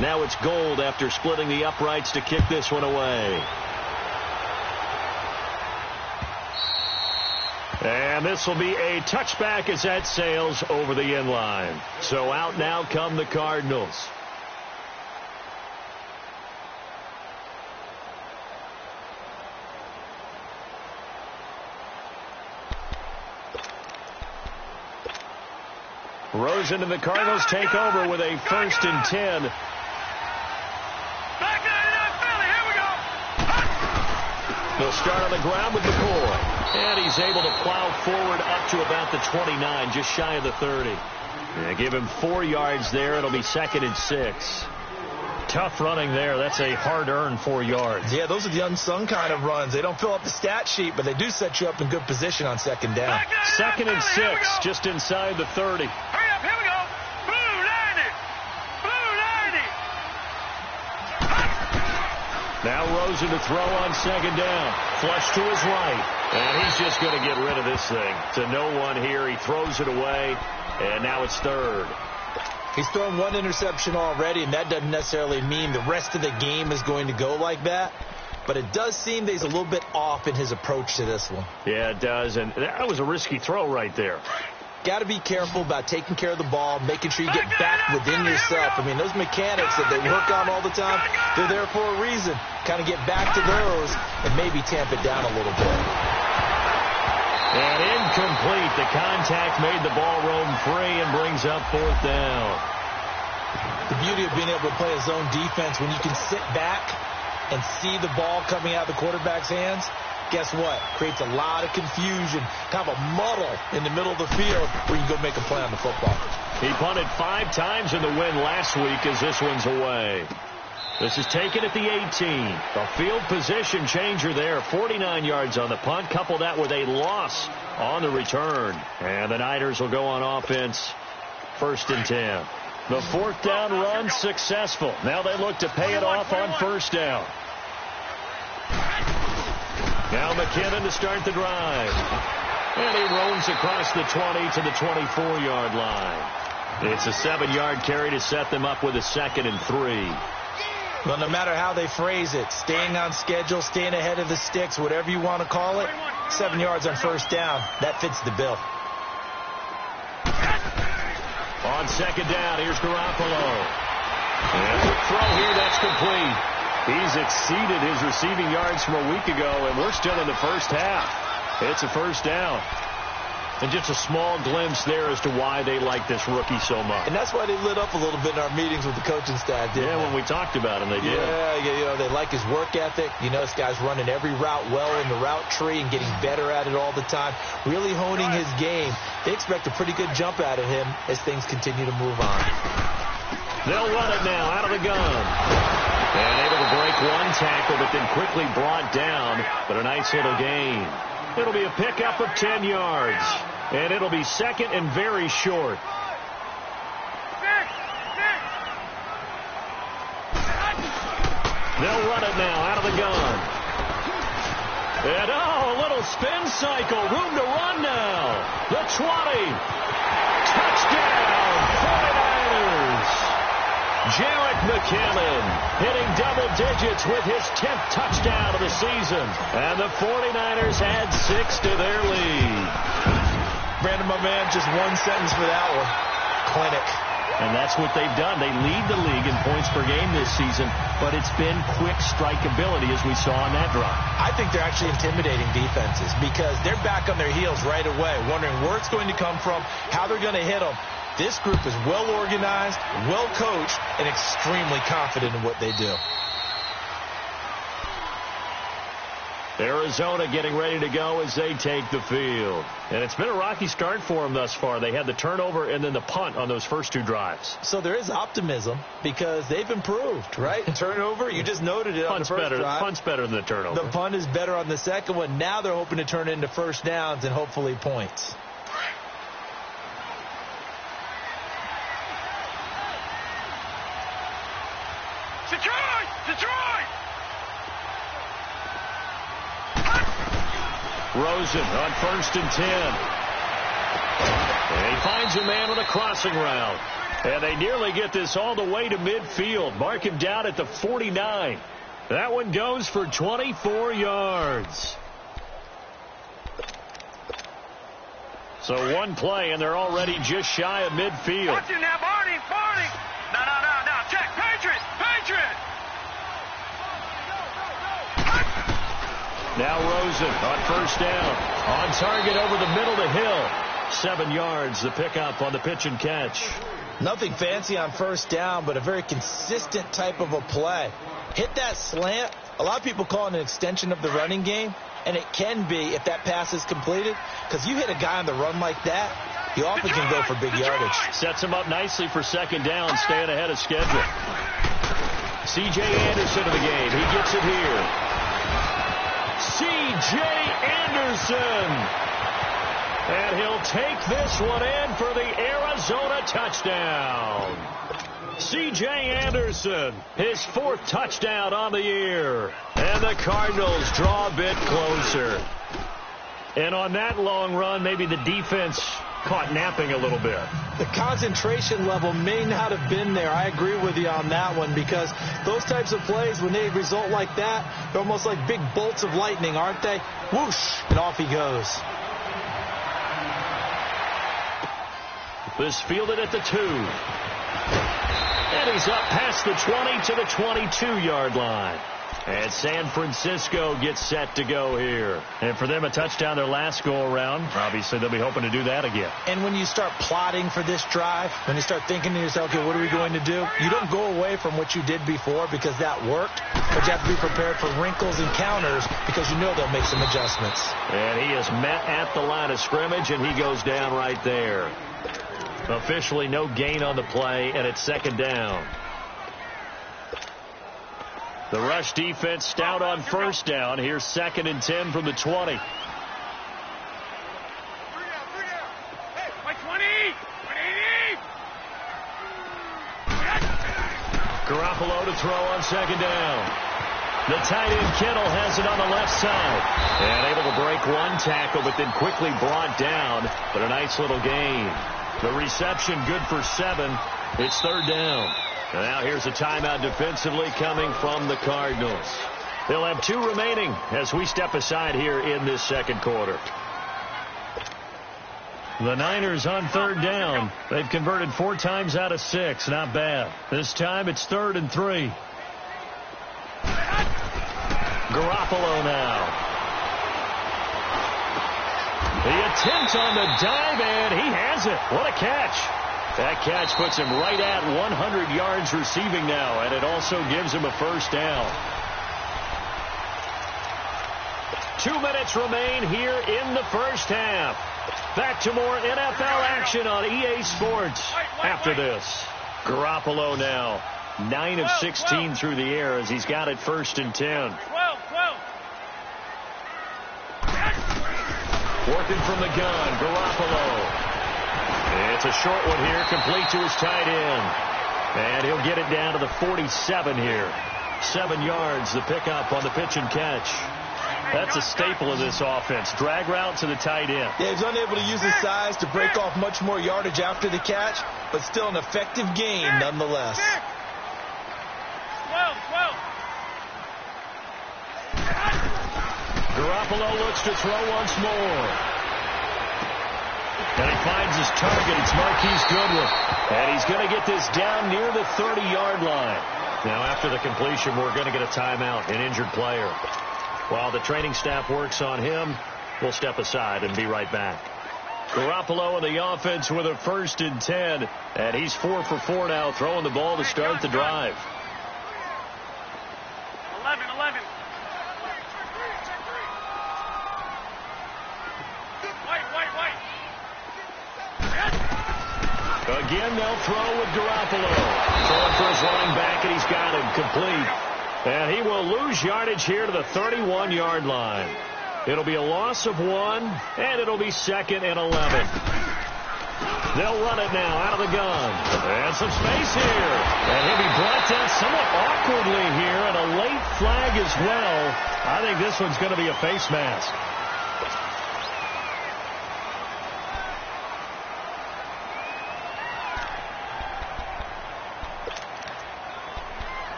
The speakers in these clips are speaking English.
Now it's Gold after splitting the uprights to kick this one away. And this will be a touchback as that sails over the end line. So out now come the Cardinals. Rosen and the Cardinals take over with a 1st and 10. They'll start on the ground with McCoy. And he's able to plow forward up to about the 29, just shy of the 30. Yeah, give him 4 yards there. It'll be 2nd and 6. Tough running there. That's a hard-earned 4 yards. Yeah, those are the unsung kind of runs. They don't fill up the stat sheet, but they do set you up in good position on 2nd down. 2nd and 6, just inside the 30. Hurry up, here we go. Blue 90. Blue 90. Now Rosen to throw on 2nd down. Flush to his right. And he's just going to get rid of this thing. To no one here. He throws it away. And now it's 3rd. He's thrown 1 interception already, and that doesn't necessarily mean the rest of the game is going to go like that. But it does seem that he's a little bit off in his approach to this one. Yeah, it does. And that was a risky throw right there. Got to be careful about taking care of the ball, making sure you get back within yourself. I mean, those mechanics that they work on all the time, they're there for a reason. Kind of get back to those and maybe tamp it down a little bit. And incomplete. The contact made the ball roam free and brings up 4th down. The beauty of being able to play a zone defense when you can sit back and see the ball coming out of the quarterback's hands, guess what? Creates a lot of confusion, kind of a muddle in the middle of the field where you can go make a play on the football. He punted 5 times in the win last week as this one's away. This is taken at the 18. A field position changer there. 49 yards on the punt. Couple that with a loss on the return. And the Niners will go on offense. 1st and 10. The 4th down run successful. Now they look to pay it off on 1st down. Now McKinnon to start the drive. And he roams across the 20 to the 24-yard line. It's a 7-yard carry to set them up with a 2nd and 3. Well, no matter how they phrase it, staying on schedule, staying ahead of the sticks, whatever you want to call it, 7 yards on 1st down, that fits the bill. On 2nd down, here's Garoppolo. And the throw here, that's complete. He's exceeded his receiving yards from a week ago, and we're still in the 1st half. It's a 1st down. And just a small glimpse there as to why they like this rookie so much. And that's why they lit up a little bit in our meetings with the coaching staff, didn't they? When we talked about him, they did. Yeah, they like his work ethic. You know, this guy's running every route well in the route tree and getting better at it all the time, really honing his game. They expect a pretty good jump out of him as things continue to move on. They'll run it now out of the gun. And able to break 1 tackle, but then quickly brought down. But a nice little gain. It'll be a pickup of 10 yards. And it'll be 2nd and very short. They'll run it now out of the gun. And a little spin cycle. Room to run now. The 20. Touchdown, 49ers. Jarek McKinnon hitting double digits with his 10th touchdown of the season. And the 49ers add 6 to their lead. Brandon, my man, just 1 sentence for that one. Clinic. And that's what they've done. They lead the league in points per game this season, but it's been quick strike ability as we saw on that drive. I think they're actually intimidating defenses because they're back on their heels right away, wondering where it's going to come from, how they're going to hit them. This group is well organized, well coached, and extremely confident in what they do. Arizona getting ready to go as they take the field. And it's been a rocky start for them thus far. They had the turnover and then the punt on those first 2 drives. So there is optimism because they've improved, right? Turnover, you just noted it on the first drive. Punt's better than the turnover. The punt is better on the second one. Now they're hoping to turn it into 1st downs and hopefully points. Detroit! Rosen on 1st and 10. And he finds a man with a crossing route. And they nearly get this all the way to midfield. Mark him down at the 49. That one goes for 24 yards. So one play, and they're already just shy of midfield. Watch it now, Barney. No. Check. Patriot. Now Rosen on first down. On target over the middle to Hill. 7 yards, the pickup on the pitch and catch. Nothing fancy on first down, but a very consistent type of a play. Hit that slant. A lot of people call it an extension of the running game, and it can be if that pass is completed, because you hit a guy on the run like that, you often can go for big yardage. Sets him up nicely for second down, staying ahead of schedule. C.J. Anderson in the game. He gets it here. C.J. Anderson. And he'll take this one in for the Arizona touchdown. C.J. Anderson, his 4th touchdown on the year. And the Cardinals draw a bit closer. And on that long run, maybe the defense caught napping a little bit. The concentration level may not have been there. I agree with you on that one, because those types of plays, when they result like that, they're almost like big bolts of lightning, aren't they? Whoosh, and off he goes. This fielded at the 2. And he's up past the 20 to the 22-yard line. And San Francisco gets set to go here. And for them, a touchdown their last go-around. Obviously, they'll be hoping to do that again. And when you start plotting for this drive, when you start thinking to yourself, okay, what are we going to do? You don't go away from what you did before because that worked. But you have to be prepared for wrinkles and counters because you know they'll make some adjustments. And he is met at the line of scrimmage, and he goes down right there. Officially no gain on the play, and it's second down. The rush defense stout on first down. Here's 2nd and 10 from the 20. Garoppolo to throw on second down. The tight end Kittle has it on the left side. And able to break one tackle, but then quickly brought down. But a nice little gain. The reception good for 7. It's 3rd down. And now here's a timeout defensively coming from the Cardinals. They'll have 2 remaining as we step aside here in this second quarter. The Niners on 3rd down. They've converted 4 times out of 6. Not bad. This time it's 3rd and 3. Garoppolo now. The attempt on the dive, and he has it. What a catch. That catch puts him right at 100 yards receiving now, and it also gives him a first down. 2 minutes remain here in the first half. Back to more NFL action on EA Sports after this. Garoppolo now, 9 of 16 through the air as he's got it 1st and 10. 12. Working from the gun, Garoppolo. It's a short one here, complete to his tight end. And he'll get it down to the 47 here. 7 yards, the pickup on the pitch and catch. That's a staple of this offense. Drag route to the tight end. Yeah, he's unable to use his size to break off much more yardage after the catch, but still an effective gain nonetheless. 12. Garoppolo looks to throw once more. And he finds his target. It's Marquise Goodwin. And he's going to get this down near the 30-yard line. Now, after the completion, we're going to get a timeout, an injured player. While the training staff works on him, we'll step aside and be right back. Garoppolo in the offense with a 1st and 10. And he's 4 for 4 now, throwing the ball to start the drive. 11. Again, they'll throw with Garoppolo. Throwing for his running back, and he's got him complete. And he will lose yardage here to the 31-yard line. It'll be a loss of 1, and it'll be 2nd and 11. They'll run it now out of the gun. And some space here. And he'll be brought down somewhat awkwardly here, and a late flag as well. I think this one's going to be a face mask.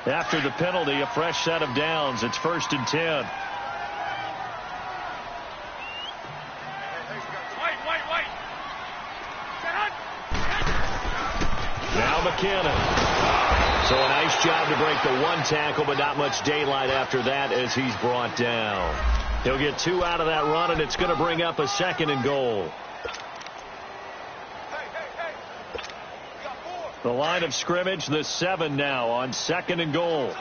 After the penalty, a fresh set of downs. It's 1st and 10. Now McKinnon. So a nice job to break the one tackle, but not much daylight after that as he's brought down. He'll get 2 out of that run, and it's going to bring up a 2nd and goal. The line of scrimmage, the 7 now on 2nd and goal.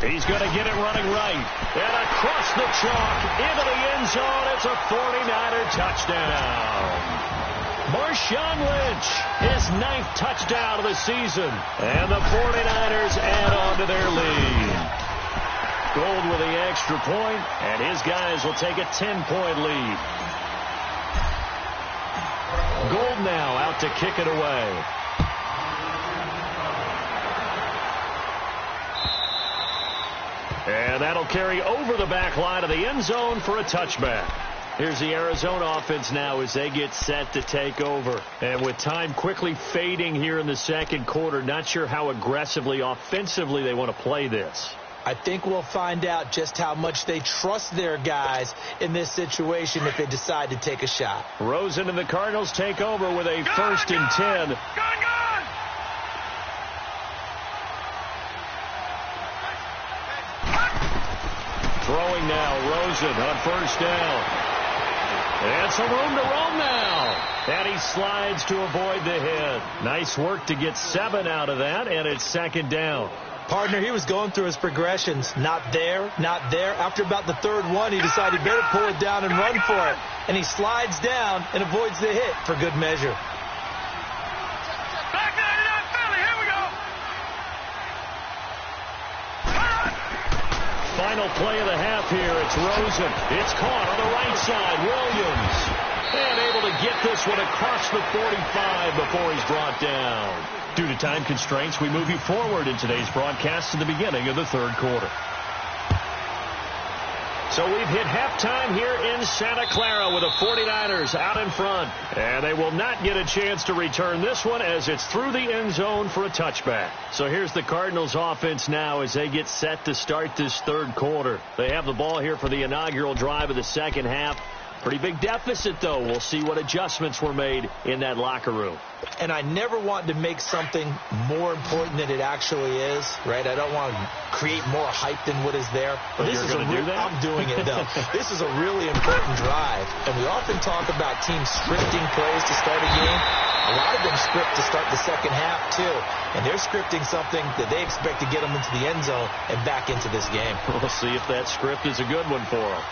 He's going to get it running right. And across the chalk into the end zone. It's a 49er touchdown. Marshawn Lynch, his 9th touchdown of the season. And the 49ers add on to their lead. Gold with the extra point, and his guys will take a 10-point lead. Gold now out to kick it away. And that'll carry over the back line of the end zone for a touchback. Here's the Arizona offense now as they get set to take over. And with time quickly fading here in the 2nd quarter, not sure how aggressively, offensively they want to play this. I think we'll find out just how much they trust their guys in this situation if they decide to take a shot. Rosen and the Cardinals take over with a 1st and 10. Throwing now, Rosen on 1st down. And some room to roam now. And he slides to avoid the hit. Nice work to get 7 out of that, and it's 2nd down. Partner, he was going through his progressions. Not there, not there. After about the 3rd one, he decided he better pull it down and run for it. And he slides down and avoids the hit for good measure. Final play of the half here. It's Rosen. It's caught on the right side. Williams. And able to get this one across the 45 before he's brought down. Due to time constraints, we move you forward in today's broadcast to the beginning of the 3rd quarter. So we've hit halftime here in Santa Clara with the 49ers out in front. And they will not get a chance to return this one as it's through the end zone for a touchback. So here's the Cardinals offense now as they get set to start this 3rd quarter. They have the ball here for the inaugural drive of the 2nd half. Pretty big deficit, though. We'll see what adjustments were made in that locker room. And I never want to make something more important than it actually is, right? I don't want to create more hype than what is there. But this is going to do that? I'm doing it, though. This is a really important drive. And we often talk about teams scripting plays to start a game. A lot of them script to start the 2nd half, too. And they're scripting something that they expect to get them into the end zone and back into this game. We'll see if that script is a good one for them.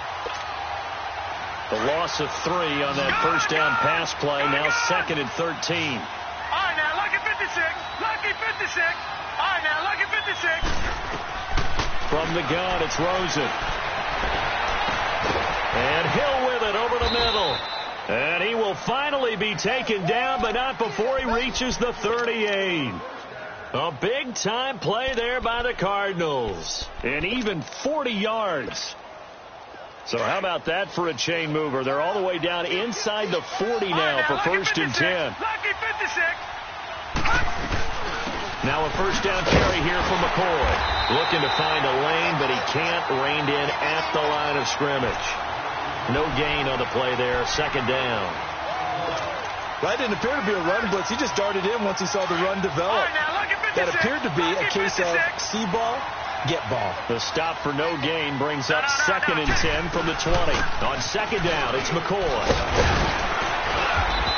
The loss of 3 on that 1st down pass play. Now 2nd and 13. All right, now, lucky 56. Lucky 56. All right, now, lucky 56. From the gun, it's Rosen. And Hill with it over the middle. And he will finally be taken down, but not before he reaches the 38. A big-time play there by the Cardinals. And even 40 yards. So how about that for a chain mover? They're all the way down inside the 40 now for 1st and 10. Lucky 56. Now a 1st down carry here from McCoy. Looking to find a lane, but he can't. Reined in at the line of scrimmage. No gain on the play there. 2nd down. That didn't appear to be a run blitz. He just darted in once he saw the run develop. That appeared to be a case of see ball, get ball. The stop for no gain brings up 2nd and 10 from the 20. On 2nd down, it's McCoy.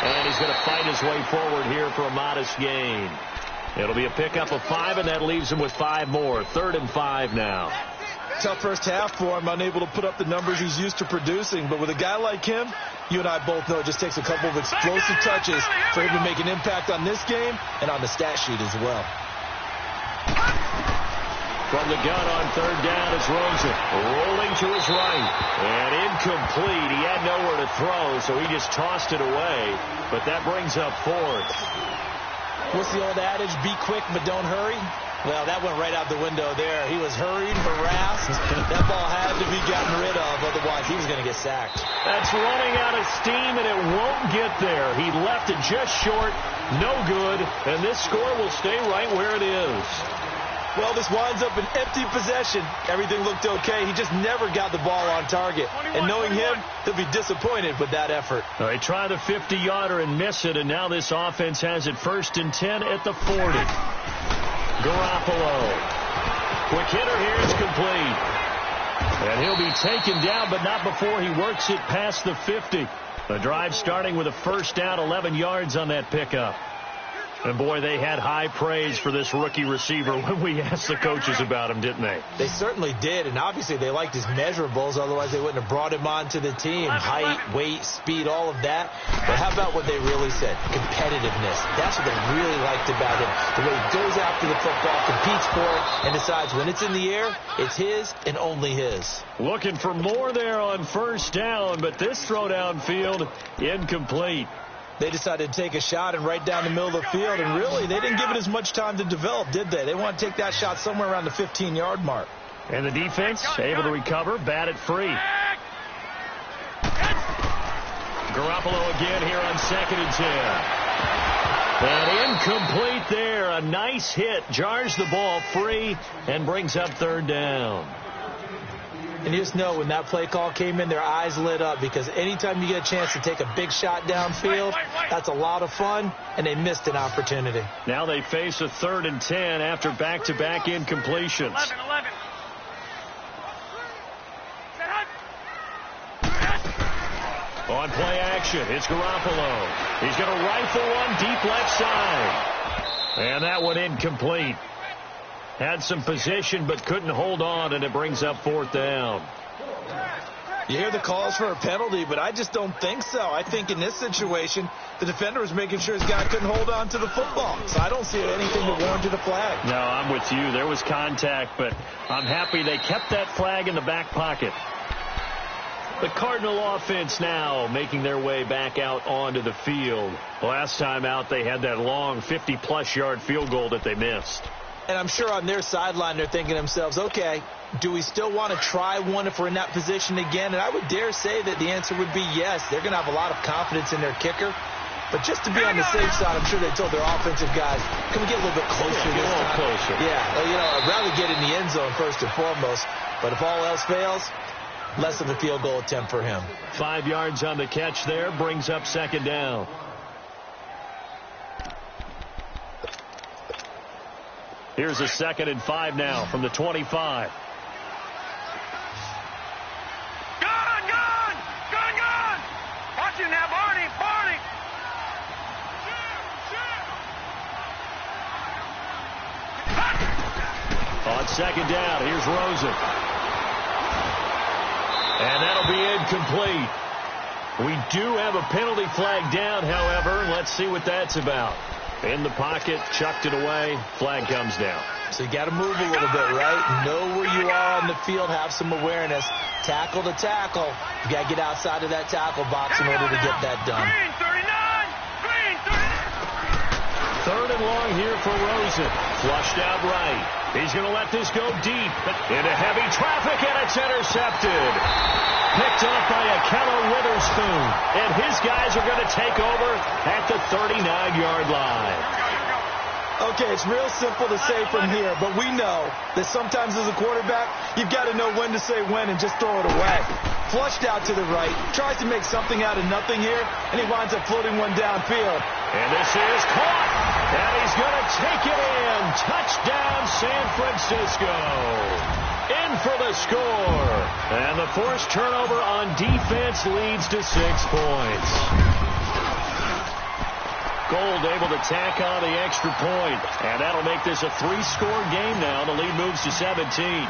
And he's going to fight his way forward here for a modest gain. It'll be a pickup of 5, and that leaves him with 5 more. 3rd and 5 now. Tough first half for him, unable to put up the numbers he's used to producing. But with a guy like him, you and I both know it just takes a couple of explosive touches for him to make an impact on this game and on the stat sheet as well. From the gun on third down, it's Rosen rolling to his right. And incomplete. He had nowhere to throw, so he just tossed it away. But that brings up fourth. What's the old adage? Be quick, but don't hurry. Well, that went right out the window there. He was hurried, harassed. That ball had to be gotten rid of, otherwise he was going to get sacked. That's running out of steam, and it won't get there. He left it just short, no good, and this score will stay right where it is. Well, this winds up an empty possession. Everything looked okay. He just never got the ball on target. And knowing him, he'll be disappointed with that effort. They try the 50-yarder and miss it, and now this offense has it 1st and 10 at the 40. Garoppolo. Quick hitter here is complete. And he'll be taken down, but not before he works it past the 50. The drive starting with a first down, 11 yards on that pickup. And, boy, they had high praise for this rookie receiver when we asked the coaches about him, didn't they? They certainly did, and obviously they liked his measurables. Otherwise, they wouldn't have brought him onto the team. Height, weight, speed, all of that. But how about what they really said? Competitiveness. That's what they really liked about him. The way he goes after the football, competes for it, and decides when it's in the air, it's his and only his. Looking for more there on first down, but this throw downfield, incomplete. They decided to take a shot and right down the middle of the field, and really, they didn't give it as much time to develop, did they? They want to take that shot somewhere around the 15-yard mark. And the defense able to recover, bat it free. Garoppolo again here on 2nd and 10. And incomplete there. A nice hit, jars the ball free, and brings up 3rd down. And you just know when that play call came in, their eyes lit up, because anytime you get a chance to take a big shot downfield, that's a lot of fun, and they missed an opportunity. Now they face a 3rd and 10 after back-to-back incompletions. 11. On play action, it's Garoppolo. He's going to rifle one deep left side. And that one incomplete. Had some position but couldn't hold on, and it brings up 4th down. You hear the calls for a penalty, but I just don't think so. I think in this situation, the defender was making sure his guy couldn't hold on to the football. So I don't see anything that warranted a flag. No, I'm with you. There was contact, but I'm happy they kept that flag in the back pocket. The Cardinal offense now making their way back out onto the field. Last time out, they had that long 50-plus yard field goal that they missed. And I'm sure on their sideline they're thinking to themselves, okay, do we still want to try one if we're in that position again? And I would dare say that the answer would be yes. They're going to have a lot of confidence in their kicker. But just to be on the safe side, I'm sure they told their offensive guys, can we get a little bit closer get this a little time? closer. Yeah, well, I'd rather get in the end zone first and foremost. But if all else fails, less of a field goal attempt for him. 5 yards on the catch there, brings up 2nd down. Here's a 2nd and 5 now from the 25. Gone! Watch it now, Barney! On 2nd down, here's Rosen. And that'll be incomplete. We do have a penalty flag down, however. Let's see what that's about. In the pocket, chucked it away, flag comes down. So you got to move a little bit, right? Know where you are on the field, have some awareness. Tackle to tackle. You got to get outside of that tackle box in order to get that done. Green 39! 3rd and long here for Rosen. Flushed out right. He's going to let this go deep. Into heavy traffic, and it's intercepted. Picked off by Akello Witherspoon. And his guys are going to take over at the 39-yard line. Okay, it's real simple to say from here, but we know that sometimes as a quarterback, you've got to know when to say when and just throw it away. Flushed out to the right, tries to make something out of nothing here, and he winds up floating one downfield. And this is caught, and he's going to take it in. Touchdown, San Francisco. In for the score. And the forced turnover on defense leads to 6 points. Gold able to tack on the extra point. And that'll make this a 3-score game now. The lead moves to 17.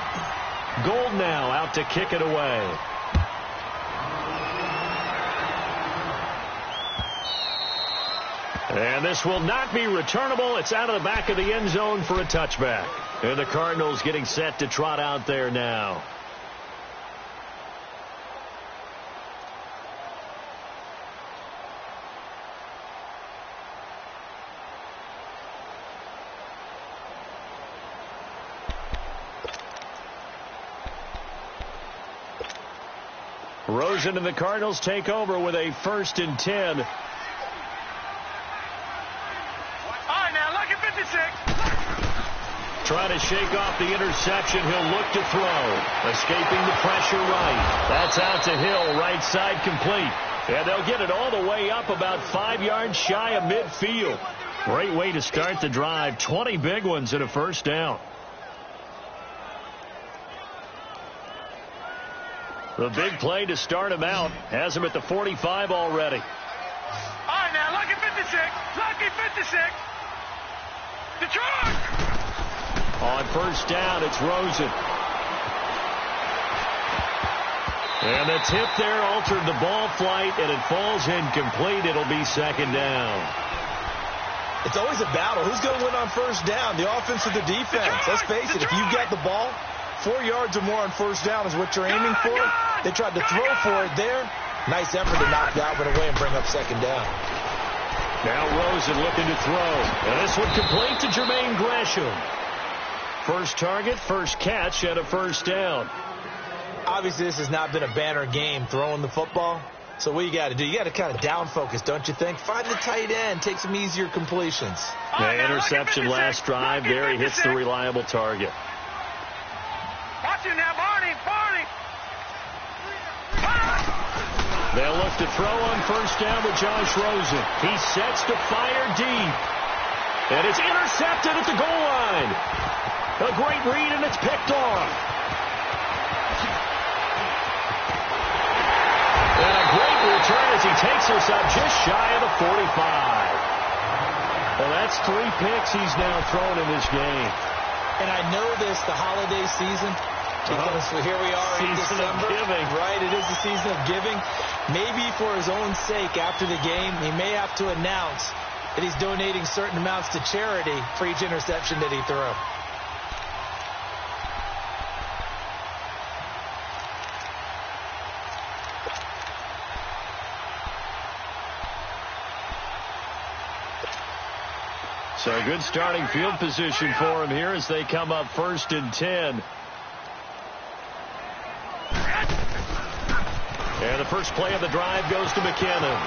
Gold now out to kick it away. And this will not be returnable. It's out of the back of the end zone for a touchback. And the Cardinals getting set to trot out there now. Rosen and the Cardinals take over with a 1st and 10. All right, now, lucky 56. Trying to shake off the interception. He'll look to throw. Escaping the pressure right. That's out to Hill, right side complete. And they'll get it all the way up about 5 yards shy of midfield. Great way to start the drive. 20 big ones and a 1st down. The big play to start him out has him at the 45 already. All right, now, lucky 56. Lucky 56. Detroit! On 1st down, it's Rosen. And the tip there altered the ball flight, and it falls incomplete. It'll be 2nd down. It's always a battle. Who's going to win on 1st down, the offense or the defense? Let's face it, if you get the ball, 4 yards or more on 1st down is what you're aiming for. They tried to throw for it there. Nice effort to knock that one away and bring up 2nd down. Now Rosen looking to throw. And this one complete to Jermaine Gresham. 1st target, 1st catch, and a 1st down. Obviously, this has not been a banner game throwing the football. So what you got to do, you got to kind of down focus, don't you think? Find the tight end, take some easier completions. The interception last drive. There he hits the reliable target. Watch it now, Barney. They'll look to throw on 1st down with Josh Rosen. He sets to fire deep. And it's intercepted at the goal line. A great read, and it's picked off. And a great return as he takes us up just shy of the 45. Well, that's 3 picks he's now thrown in this game. And I know this, the holiday season, because here we are in December. Giving. Right, it is the season of giving. Maybe for his own sake after the game, he may have to announce that he's donating certain amounts to charity for each interception that he throws. So good starting field position for him here as they come up 1st and 10. And the first play of the drive goes to McKinnon.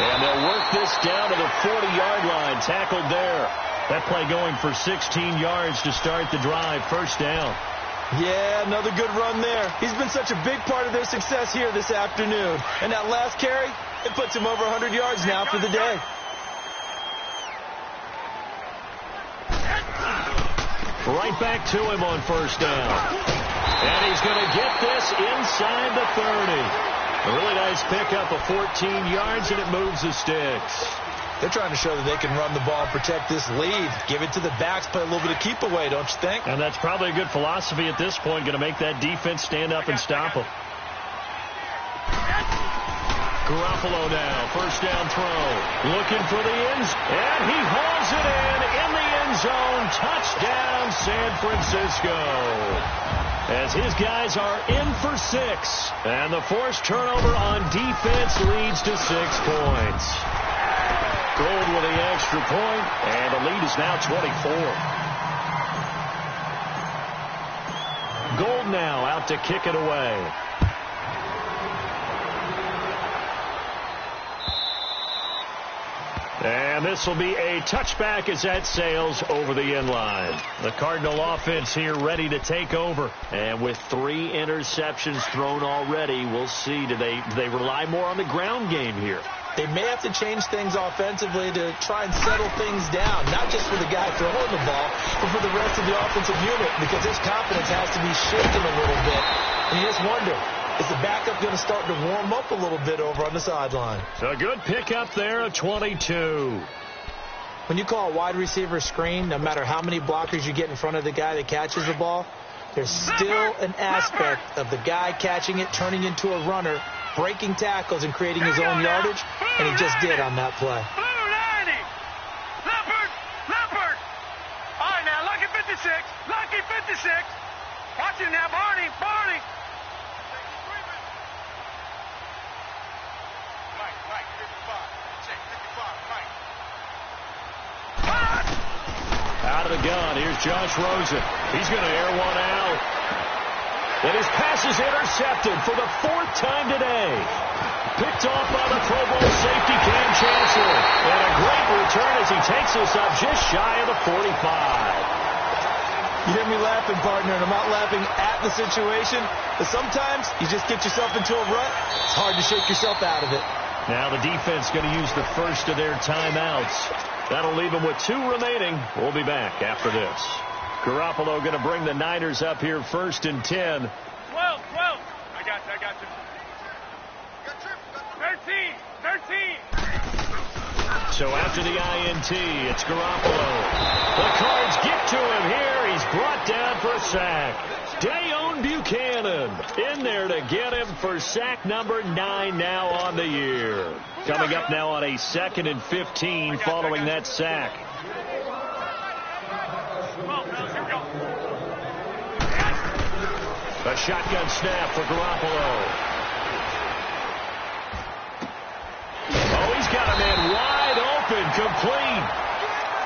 And they'll work this down to the 40-yard line. Tackled there. That play going for 16 yards to start the drive. 1st down. Yeah, another good run there. He's been such a big part of their success here this afternoon. And that last carry, it puts him over 100 yards now for the day. Right back to him on 1st down. And he's going to get this inside the 30. A really nice pickup of 14 yards, and it moves the sticks. They're trying to show that they can run the ball and protect this lead. Give it to the backs, play a little bit of keep away, don't you think? And that's probably a good philosophy at this point, going to make that defense stand up and stop them. Garoppolo now, 1st down throw. Looking for the ends, and he hauls it in the end zone. Touchdown, San Francisco. As his guys are in for 6. And the forced turnover on defense leads to 6 points. Gold with the extra point, and the lead is now 24. Gold now out to kick it away. And this will be a touchback as that sails over the end line. The Cardinal offense here ready to take over. And with 3 interceptions thrown already, we'll see. Do they rely more on the ground game here? They may have to change things offensively to try and settle things down, not just for the guy throwing the ball, but for the rest of the offensive unit, because his confidence has to be shaken a little bit. And you just wonder, is the backup going to start to warm up a little bit over on the sideline? So a good pickup there of 22. When you call a wide receiver screen, no matter how many blockers you get in front of the guy that catches the ball, there's still an aspect of the guy catching it, turning into a runner, breaking tackles and creating his own yardage, and he just did on that play. Blue 90. Leopard. All right, now, lucky 56. Lucky 56. Watch him now, Barney. Mike, 55. Check, 55, Mike. Out of the gun, here's Josh Rosen. He's going to air one out. And his pass is intercepted for the 4th time today. Picked off by the Pro Bowl safety Cam Chancellor. And a great return as he takes us up just shy of the 45. You hear me laughing, partner, and I'm not laughing at the situation. But sometimes you just get yourself into a rut. It's hard to shake yourself out of it. Now the defense going to use the first of their timeouts. That'll leave them with 2 remaining. We'll be back after this. Garoppolo going to bring the Niners up here 1st and 10. 12. I got you. 13. So after the INT, it's Garoppolo. The Cards get to him here. He's brought down for a sack. Dayon Buchanan in there to get him for sack number 9 now on the year. Coming up now on a 2nd and 15 following that sack. A shotgun snap for Garoppolo. Oh, he's got a man wide open, complete.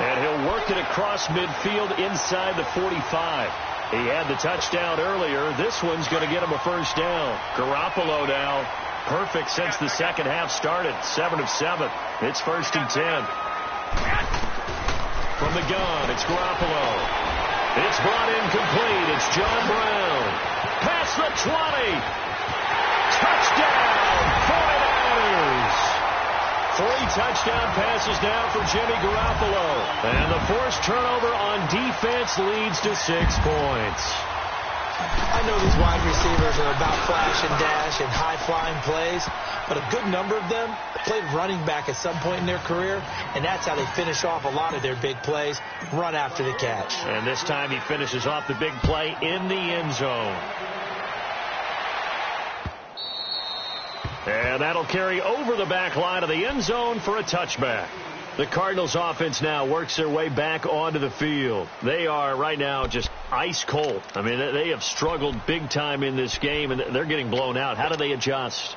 And he'll work it across midfield inside the 45. He had the touchdown earlier. This one's going to get him a first down. Garoppolo now, perfect since the second half started. 7 of 7. It's 1st and 10. From the gun, it's Garoppolo. It's brought in complete. It's John Brown. Past the 20. Touchdown, 49ers. 3 touchdown passes now for Jimmy Garoppolo. And the forced turnover on defense leads to 6 points. I know these wide receivers are about flash and dash and high-flying plays, but a good number of them played running back at some point in their career, and that's how they finish off a lot of their big plays, run after the catch. And this time he finishes off the big play in the end zone. And that'll carry over the back line of the end zone for a touchback. The Cardinals offense now works their way back onto the field. They are right now just ice cold. I mean, they have struggled big time in this game, and they're getting blown out. How do they adjust?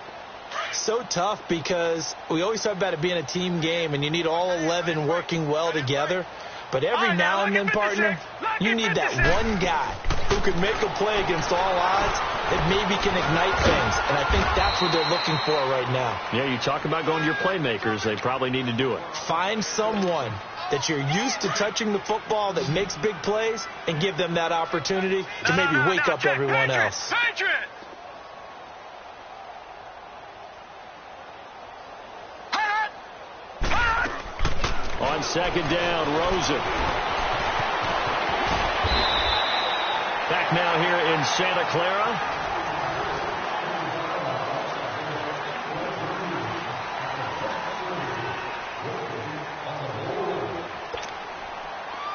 So tough because we always talk about it being a team game, and you need all 11 working well together. But every now and then, partner, you need that one guy who can make a play against all odds that maybe can ignite things. And I think that's what they're looking for right now. Yeah, you talk about going to your playmakers. They probably need to do it. Find someone that you're used to touching the football that makes big plays and give them that opportunity to maybe wake up everyone else. On 2nd down, Rosen. Back now here in Santa Clara.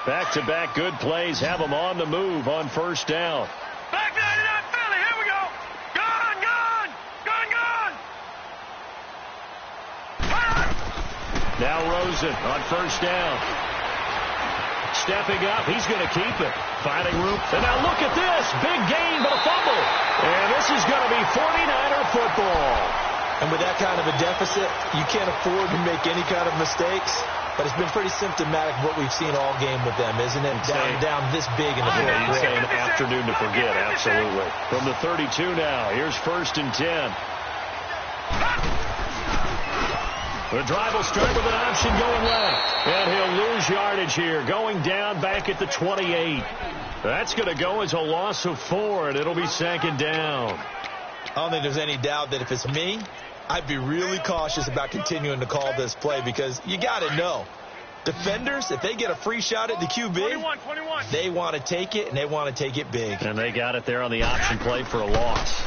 Back-to-back good plays have them on the move on 1st down. Back 99 Philly, here we go. Gone. Now Rosen on 1st down. Stepping up, he's going to keep it. Finding room. And now look at this. Big gain, but a fumble. And this is going to be 49er football. And with that kind of a deficit, you can't afford to make any kind of mistakes. But it's been pretty symptomatic of what we've seen all game with them, isn't it? Down this big in the fourth quarter. You'd say an afternoon to forget, absolutely. From the 32 now, here's 1st and 10. The drive will start with an option going left. And he'll lose yardage here, going down back at the 28. That's going to go as a loss of 4, and it'll be 2nd down. I don't think there's any doubt that if it's me, I'd be really cautious about continuing to call this play because you got to know. Defenders, if they get a free shot at the QB, 21. they want to take it, and they want to take it big. And they got it there on the option play for a loss.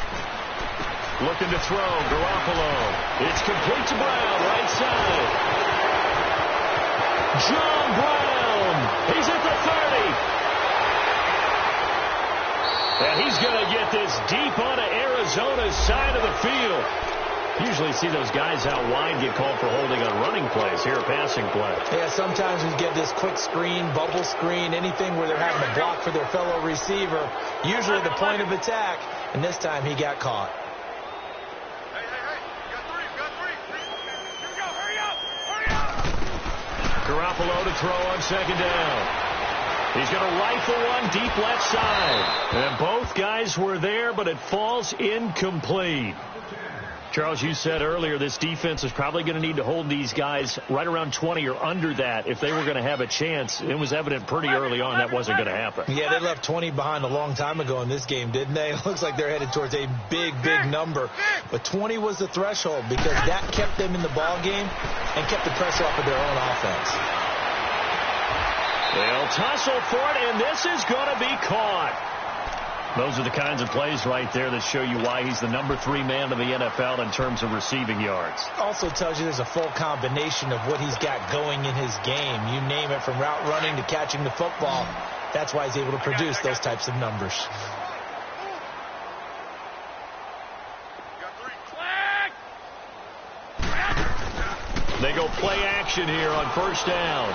Looking to throw, Garoppolo. It's complete to Brown, right side. John Brown. He's at the 30. And he's going to get this deep onto Arizona's side of the field. Usually see those guys out wide get called for holding on running plays. Here, a passing play. Yeah, sometimes we get this quick screen, bubble screen, anything where they're having to block for their fellow receiver, usually the point of attack, and this time he got caught. Hey, you got three. Here we go, hurry up. Garoppolo to throw on second down. He's going to rifle one deep left side. And both guys were there, but it falls incomplete. Charles, you said earlier this defense is probably going to need to hold these guys right around 20 or under that if they were going to have a chance. It was evident pretty early on that wasn't going to happen. Yeah, they left 20 behind a long time ago in this game, didn't they? It looks like they're headed towards a big number. But 20 was the threshold because that kept them in the ball game and kept the pressure off of their own offense. They'll tussle for it, and this is going to be caught. Those are the kinds of plays right there that show you why he's the number 3 man in the NFL in terms of receiving yards. Also tells you there's a full combination of what he's got going in his game. You name it, from route running to catching the football. That's why he's able to produce those types of numbers. They go play action here on first down.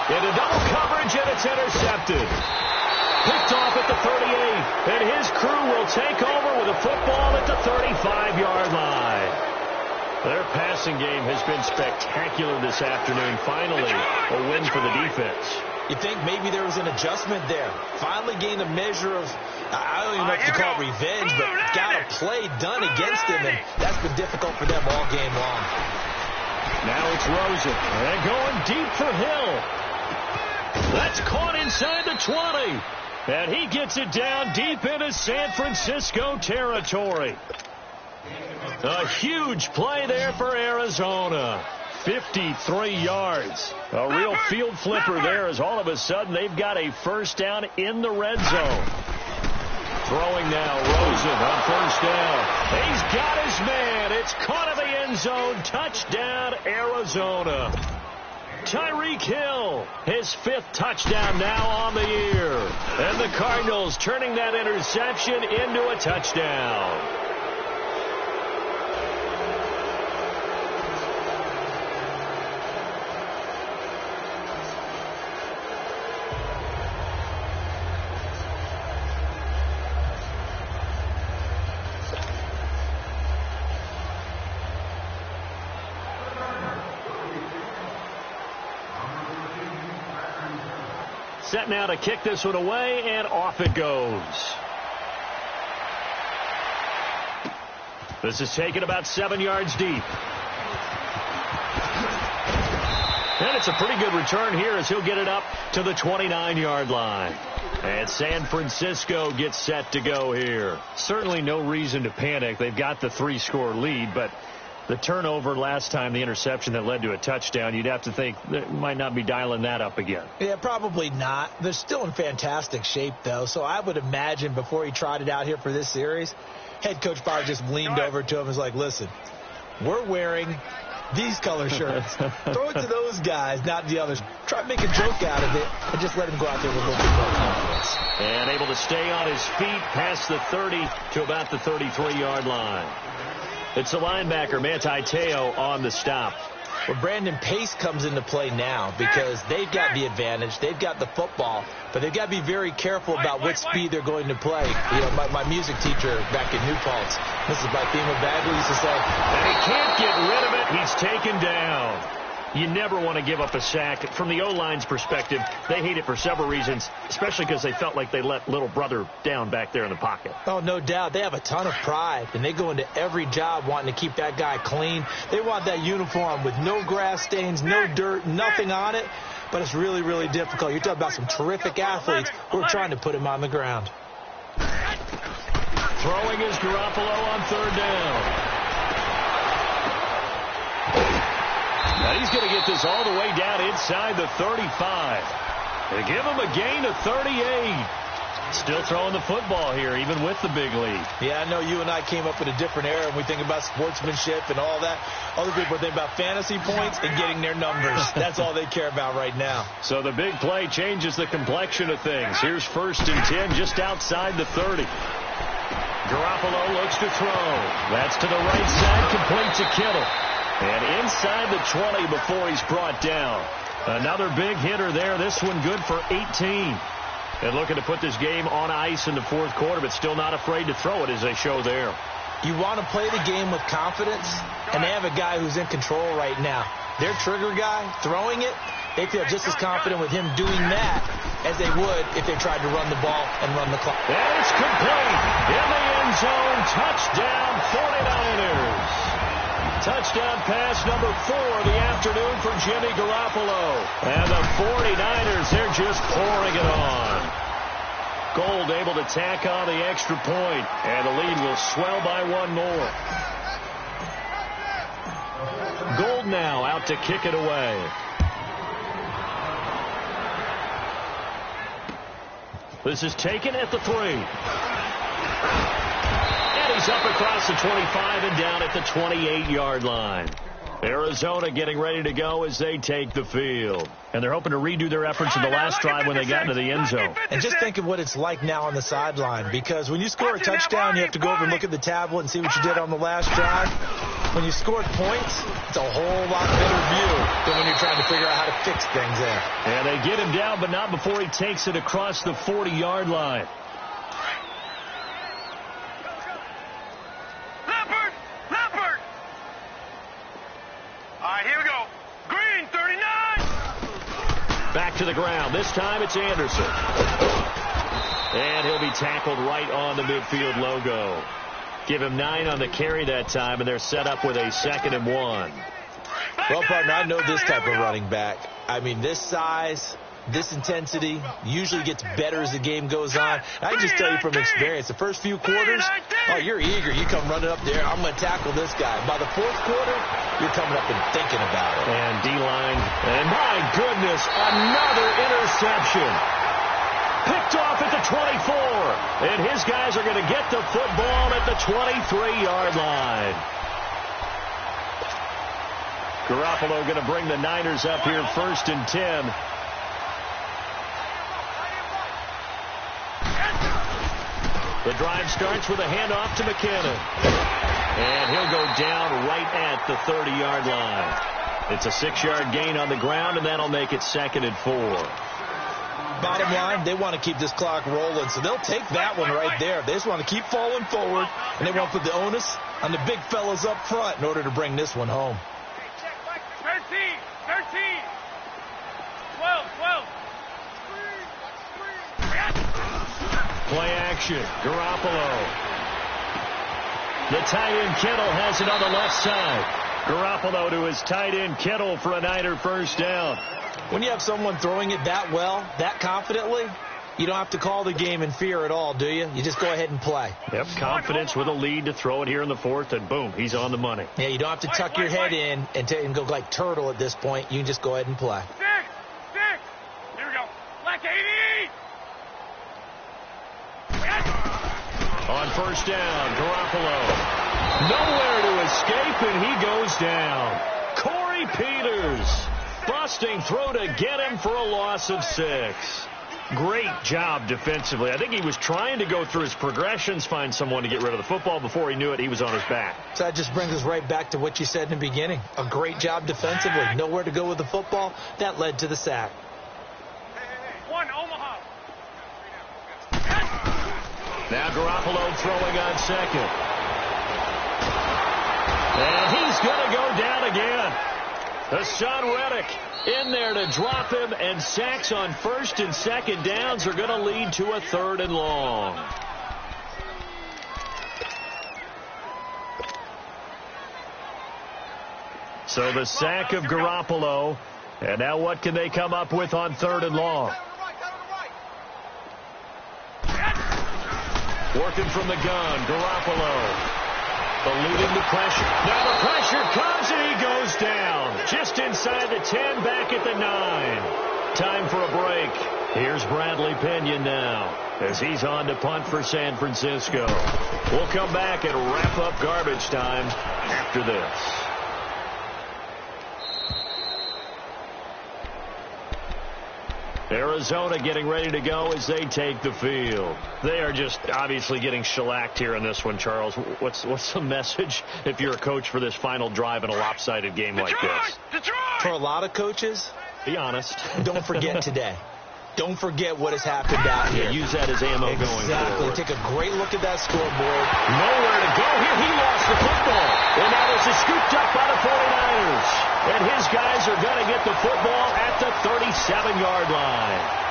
Into double coverage, and it's intercepted. Picked off at the 38, and his crew will take over with a football at the 35-yard line. Their passing game has been spectacular this afternoon. Finally, a win for the defense. You think maybe there was an adjustment there. Finally gained a measure of, I don't even know if to call it revenge, but got a play done against him, and that's been difficult for them all game long. Now it's Rosen, and going deep for Hill. That's caught inside the 20. And he gets it down deep into San Francisco territory. A huge play there for Arizona. 53 yards. A real field flipper there as all of a sudden they've got a first down in the red zone. Throwing now, Rosen on first down. He's got his man. It's caught in the end zone. Touchdown, Arizona. Tyreek Hill, his 5th touchdown now on the year. And the Cardinals turning that interception into a touchdown. Set now to kick this one away, and off it goes. This is taken about 7 yards deep. And it's a pretty good return here as he'll get it up to the 29-yard line. And San Francisco gets set to go here. Certainly no reason to panic. They've got the 3-score lead, but the turnover last time, the interception that led to a touchdown, you'd have to think they might not be dialing that up again. Yeah, probably not. They're still in fantastic shape, though, so I would imagine before he trotted out here for this series, head coach probably just leaned over to him and was like, listen, we're wearing these color shirts. Throw it to those guys, not the others. Try to make a joke out of it and just let him go out there with a little bit more confidence. And able to stay on his feet past the 30 to about the 33-yard line. It's the linebacker, Manti Te'o, on the stop. Well, Brandon Pace comes into play now because they've got the advantage. They've got the football, but they've got to be very careful about what speed they're going to play. You know, my music teacher back in New Paltz, Mrs. Bythema Bagley, used to say, and he can't get rid of it. He's taken down. You never want to give up a sack. From the O-line's perspective, they hate it for several reasons, especially because they felt like they let little brother down back there in the pocket. Oh, no doubt. They have a ton of pride, and they go into every job wanting to keep that guy clean. They want that uniform with no grass stains, no dirt, nothing on it, but it's really, really difficult. You're talking about some terrific athletes who are trying to put him on the ground. Throwing is Garoppolo on third down. And he's going to get this all the way down inside the 35. They give him a gain of 38. Still throwing the football here, even with the big lead. Yeah, I know you and I came up in a different era, and we think about sportsmanship and all that. Other people think about fantasy points and getting their numbers. That's all they care about right now. So the big play changes the complexion of things. Here's 1st and 10 just outside the 30. Garoppolo looks to throw. That's to the right side, complete to Kittle. And inside the 20 before he's brought down. Another big hitter there. This one good for 18. And looking to put this game on ice in the fourth quarter, but still not afraid to throw it as they show there. You want to play the game with confidence, and they have a guy who's in control right now. Their trigger guy, throwing it, they feel just as confident with him doing that as they would if they tried to run the ball and run the clock. And it's complete. In the end zone, touchdown 49ers. Touchdown pass number 4 of the afternoon for Jimmy Garoppolo. And the 49ers, they're just pouring it on. Gold able to tack on the extra point, and the lead will swell by one more. Gold now out to kick it away. This is taken at the 3. And he's up across the 25 and down at the 28-yard line. Arizona getting ready to go as they take the field. And they're hoping to redo their efforts in the last drive when they got into the end zone. And just think of what it's like now on the sideline, because when you score a touchdown, you have to go over and look at the tablet and see what you did on the last drive. When you scored points, it's a whole lot better view than when you're trying to figure out how to fix things there. And they get him down, but not before he takes it across the 40-yard line. Back to the ground. This time it's Anderson. And he'll be tackled right on the midfield logo. Give him 9 on the carry that time, and they're set up with a 2nd and 1. Well, partner, I know this type of running back. I mean, this size, this intensity usually gets better as the game goes on. I can just tell you from experience, the first few quarters, oh, you're eager. You come running up there, I'm going to tackle this guy. By the fourth quarter, you're coming up and thinking about it. And D-line, and my goodness, another interception. Picked off at the 24. And his guys are going to get the football at the 23-yard line. Garoppolo going to bring the Niners up here 1st and 10. The drive starts with a handoff to McKinnon. And he'll go down right at the 30-yard line. It's a 6-yard gain on the ground, and that'll make it 2nd and 4. Bottom line, they want to keep this clock rolling, so they'll take that one right there. They just want to keep falling forward, and they want to put the onus on the big fellas up front in order to bring this one home. 13, 12. Play action. Garoppolo. The tight end Kittle has it on the left side. Garoppolo to his tight end Kittle for a Niner first down. When you have someone throwing it that well, that confidently, you don't have to call the game in fear at all, do you? You just go ahead and play. Yep, confidence with a lead to throw it here in the 4th, and boom, he's on the money. Yeah, you don't have to tuck your head in and go like turtle at this point. You can just go ahead and play. 6. Here we go. Black 80. On first down, Garoppolo. Nowhere to escape, and he goes down. Corey Peters. Busting throw to get him for a loss of 6. Great job defensively. I think he was trying to go through his progressions, find someone to get rid of the football. Before he knew it, he was on his back. So that just brings us right back to what you said in the beginning. A great job defensively. Nowhere to go with the football. That led to the sack. One, Omaha. Now Garoppolo throwing on 2nd. And he's going to go down again. Hassan Reddick in there to drop him, and sacks on 1st and 2nd downs are going to lead to a 3rd and long. So the sack of Garoppolo, and now what can they come up with on 3rd and long? Working from the gun, Garoppolo. Eluding the pressure. Now the pressure comes, and he goes down. Just inside the 10, back at the 9. Time for a break. Here's Bradley Pinion now, as he's on to punt for San Francisco. We'll come back and wrap up garbage time after this. Arizona getting ready to go as they take the field. They are just obviously getting shellacked here in this one, Charles. What's the message if you're a coach for this final drive in a lopsided game like this? For a lot of coaches, be honest. Don't forget today. Don't forget what has happened out here. Use that as ammo going forward. Exactly. Take a great look at that scoreboard. Nowhere to go here. He lost the football. And now this is scooped up by the 49ers. And his guys are going to get the football at the 37-yard line.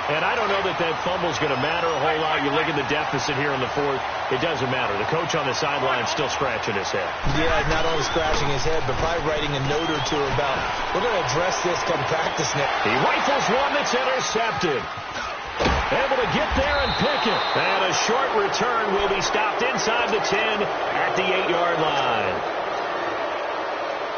And I don't know that fumble's going to matter a whole lot. You look at the deficit here in the fourth. It doesn't matter. The coach on the sideline is still scratching his head. Yeah, not only scratching his head, but probably writing a note or two about, we're going to address this come practice next. He rifles one that's intercepted. Able to get there and pick it. And a short return will be stopped inside the 10 at the 8-yard line.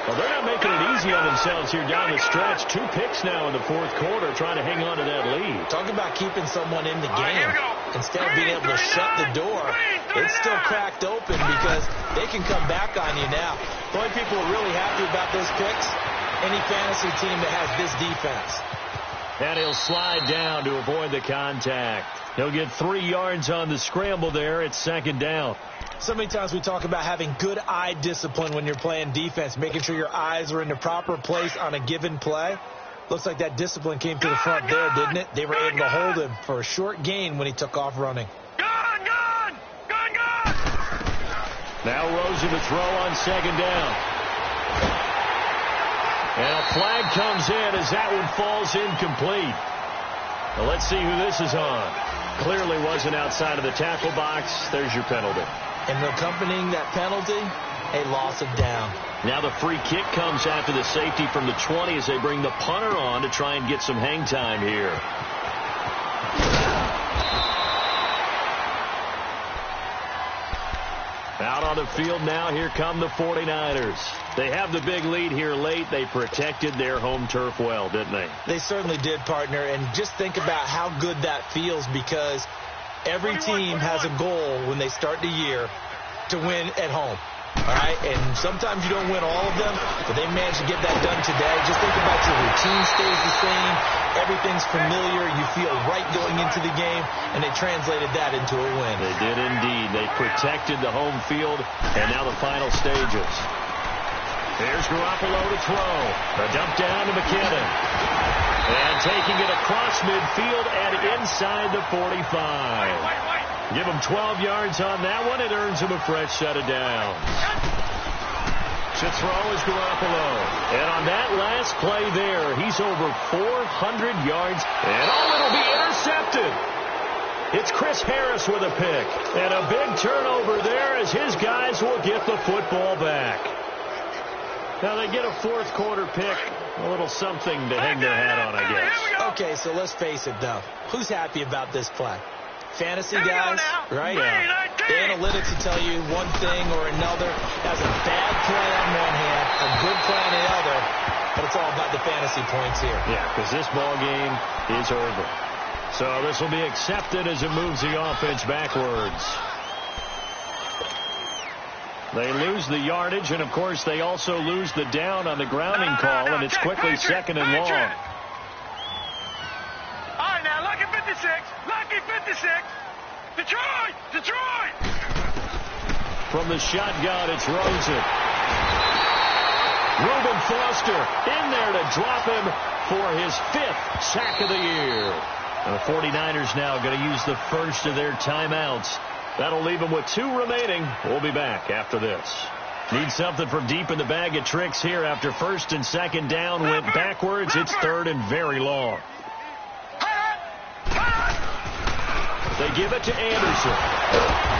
Well, they're not making it easy on themselves here down the stretch. 2 picks now in the fourth quarter, trying to hang on to that lead. Talk about keeping someone in the game. Instead of being able to shut the door, it's still cracked open because they can come back on you now. The only people who are really happy about those picks, any fantasy team that has this defense. And he'll slide down to avoid the contact. He'll get 3 yards on the scramble there. It's second down. So many times we talk about having good eye discipline when you're playing defense, making sure your eyes are in the proper place on a given play. Looks like that discipline came to the front there, didn't it? They were able to hold him for a short gain when he took off running. Gone! Now Rosen to throw on second down. And a flag comes in as that one falls incomplete. Well, let's see who this is on. Clearly wasn't outside of the tackle box. There's your penalty. And accompanying that penalty, a loss of down. Now the free kick comes after the safety from the 20 as they bring the punter on to try and get some hang time here. Out on the field now, here come the 49ers. They have the big lead here late. They protected their home turf well, didn't they? They certainly did, partner. And just think about how good that feels because every team has a goal when they start the year to win at home. All right, and sometimes you don't win all of them, but they managed to get that done today. Just think about your routine stays the same. Everything's familiar. You feel right going into the game, and they translated that into a win. They did indeed. They protected the home field, and now the final stages. There's Garoppolo to throw. A dump down to McKinnon. And taking it across midfield and inside the 45. Give him 12 yards on that one. It earns him a fresh set of downs. To throw is Garoppolo. And on that last play there, he's over 400 yards. And it'll be intercepted. It's Chris Harris with a pick. And a big turnover there as his guys will get the football back. Now they get a fourth quarter pick. A little something to hang their hat on, I guess. Okay, so let's face it, though. Who's happy about this play? Fantasy guys, right? Yeah. The analytics will tell you one thing or another. That's a bad play on one hand, a good play on the other, but it's all about the fantasy points here. Yeah, because this ball game is over. So this will be accepted as it moves the offense backwards. They lose the yardage, and, of course, they also lose the down on the grounding call, and it's quickly second and long. All right, now, lucky 56. Lucky 56. Detroit! From the shotgun, it's Rosen. Reuben Foster in there to drop him for his 5th sack of the year. And the 49ers now going to use the first of their timeouts. That'll leave them with 2 remaining. We'll be back after this. Need something from deep in the bag of tricks here after first and second down went backwards. It's third and very long. They give it to Anderson.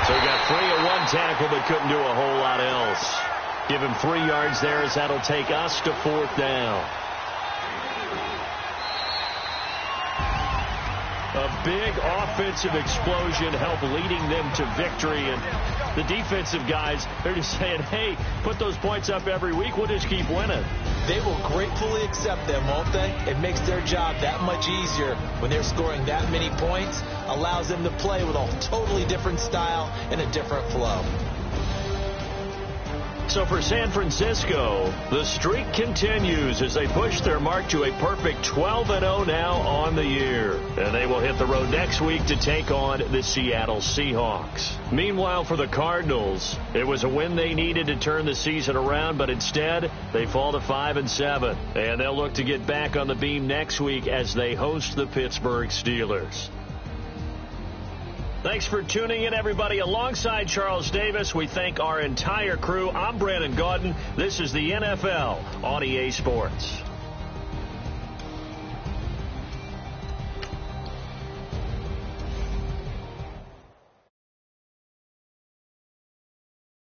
So he got free of one tackle but couldn't do a whole lot else. Give him 3 yards there as that'll take us to 4th down. A big offensive explosion helped leading them to victory. And the defensive guys, they're just saying, hey, put those points up every week. We'll just keep winning. They will gratefully accept them, won't they? It makes their job that much easier when they're scoring that many points. Allows them to play with a totally different style and a different flow. So for San Francisco, the streak continues as they push their mark to a perfect 12-0 now on the year. And they will hit the road next week to take on the Seattle Seahawks. Meanwhile, for the Cardinals, it was a win they needed to turn the season around, but instead they fall to 5-7. And they'll look to get back on the beam next week as they host the Pittsburgh Steelers. Thanks for tuning in, everybody. Alongside Charles Davis, we thank our entire crew. I'm Brandon Gaudin. This is the NFL on EA Sports.